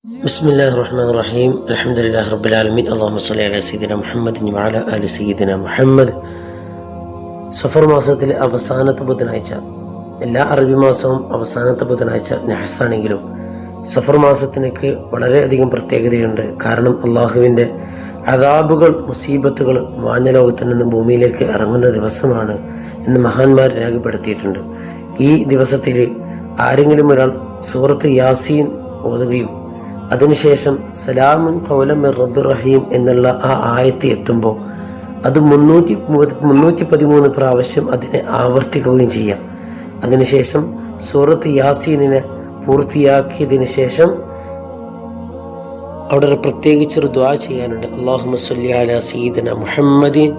ബിസ്മില്ലാഹിർ-റഹ്മാനിർ-റഹീം. അൽഹംദുലില്ലാഹി റബ്ബിൽ ആലമീൻ. അല്ലാഹുമ്മ സ്വല്ലി അലാ സയ്യിദിനാ മുഹമ്മദിൻ വഅലാ ആലി സയ്യിദിനാ മുഹമ്മദ്. സഫർ മാസത്തിലെ അവസാനത്തെ ബുധനാഴ്ച, എല്ലാ അറബി മാസവും അവസാനത്തെ ബുധനാഴ്ച നഹ്സാണെങ്കിലും സഫർ മാസത്തിനൊക്കെ വളരെയധികം പ്രത്യേകതയുണ്ട്. കാരണം അള്ളാഹുവിൻ്റെ അദാബുകൾ, മുസീബത്തുകൾ വാനലോകത്തിൽ നിന്ന് ഭൂമിയിലേക്ക് ഇറങ്ങുന്ന ദിവസമാണ് എന്ന് മഹാന്മാർ രേഖപ്പെടുത്തിയിട്ടുണ്ട്. ഈ ദിവസത്തിൽ ആരെങ്കിലും ഒരാൾ സൂറത്ത് യാസീൻ ഓതുകയും അതിനുശേഷം സലാമുൻ ഖൗലൻ മിർ റബ്ബിർ റഹീം എന്നുള്ള ആ ആയത്ത് എത്തുമ്പോൾ അത് 313 പ്രാവശ്യം അതിനെ ആവർത്തിക്കുകയും ചെയ്യാം. അതിനുശേഷം സൂറത്ത് യാസീനിനെ പൂർത്തിയാക്കിയതിന് ശേഷം അവിടെ പ്രത്യേകിച്ചൊരു ദുആ ചെയ്യാനുണ്ട്. അല്ലാഹുമ്മ സ്വല്ലി അലാ സയ്യിദിനാ മുഹമ്മദിൻ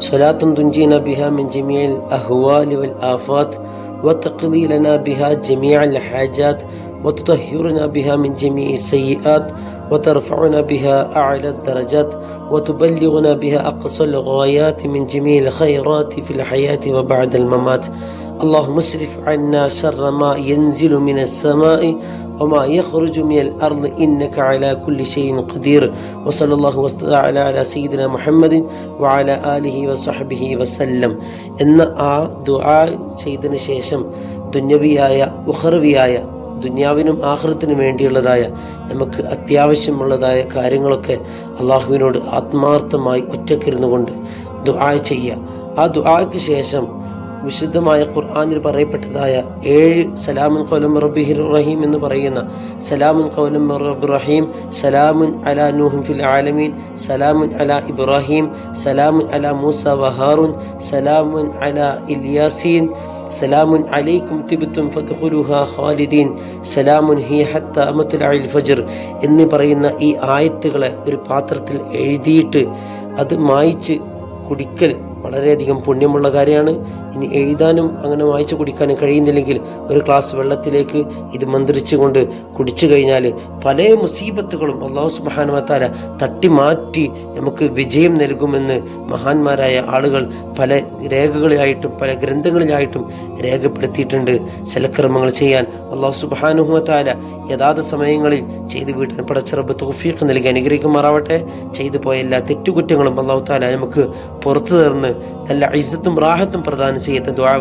സ്വലാത്തുൻ തുൻജീന ബിഹാ മിൻ ജമീഇൽ അഹ്വാലി വൽ ആഫാത്ത് വതഖ്ദീ ലനാ ബിഹാ ജമീഅൽ ഹാജാത്ത് وتطهرنا بها من جميع السيئات وترفعنا بها أعلى الدرجات وتبلغنا بها أقصى الغايات من جميع الخيرات في الحياة وبعد الممات. اللهم اصرف عنا شر ما ينزل من السماء وما يخرج من الأرض إنك على كل شيء قدير. وصلى الله وسلم على سيدنا محمد وعلى آله وصحبه وسلم. إن دعاء سيدنا ശേഷം ദുന്യവിയായ ഉഖറവിയായ ദുന്യാവിനും ആഖിറത്തിനും വേണ്ടിയുള്ളതായ നമുക്ക് അത്യാവശ്യമുള്ളതായ കാര്യങ്ങളൊക്കെ അള്ളാഹുവിനോട് ആത്മാർത്ഥമായി ഒറ്റക്കിരുന്നു കൊണ്ട് ദുആ ചെയ്യുക. ആ ദുആയ്ക്ക് ശേഷം വിശുദ്ധമായ ഖുർആനിൽ പറയപ്പെട്ടതായ 7 സലാമുൻ ഖൗലൻ മിർ റബ്ബിർ റഹീം എന്ന് പറയുന്ന സലാമുൻ ഖൗലൻ മിർ റബ്ബിർ റഹീം, സലാമുൻ അലാ നൂഹിൻ ഫിൽ ആലമീൻ, സലാമുൻ അലാ ഇബ്രാഹിം, സലാമുൻ അലാ മൂസ വ ഹാറൂൻ, സലാമുൻ അലാ ഇൽയാസീൻ, സലാമുൻ അലൈക്കും തിബ്തും ഫദ്ഖുലുഹാ ഖാലിദീൻ, സലാമുൻ ഹിയ ഹത്താ മത്ലഇൽ ഫജ്ർ എന്ന് പറയുന്ന ഈ ആയത്തുകളെ ഒരു പാത്രത്തിൽ എഴുതിയിട്ട് അത് മായ്ച്ച് കുടിക്കൽ വളരെയധികം പുണ്യമുള്ള കാര്യമാണ്. ഇനി എഴുതാനും അങ്ങനെ വായിച്ചു കുടിക്കാനും കഴിയുന്നില്ലെങ്കിൽ ഒരു ഗ്ലാസ് വെള്ളത്തിലേക്ക് ഇത് മന്ത്രിച്ചുകൊണ്ട് കുടിച്ചു കഴിഞ്ഞാൽ പല മുസീബത്തുകളും അല്ലാഹു സുബ്ഹാനഹു വ തആല തട്ടി മാറ്റി നമുക്ക് വിജയം നൽകുമെന്ന് മഹാന്മാരായ ആളുകൾ പല രേഖകളിലായിട്ടും പല ഗ്രന്ഥങ്ങളിലായിട്ടും രേഖപ്പെടുത്തിയിട്ടുണ്ട്. സൽക്കർമ്മങ്ങൾ ചെയ്യാൻ അല്ലാഹു സുബ്ഹാനഹു വ തആല യഥാർത്ഥ സമയങ്ങളിൽ ചെയ്തു വീട്ടാൻ പടച്ച റബ്ബ് തൗഫീഖ് നൽകി അനുഗ്രഹിക്കുമാറാവട്ടെ. ചെയ്തു പോയ എല്ലാ തെറ്റുകുറ്റങ്ങളും അല്ലാഹു തആല നമുക്ക് പുറത്തു തരുന്ന നല്ല ഇസ്സത്തും റാഹത്തും പ്രദാനം ചെയ്യട്ടെ. ദുആ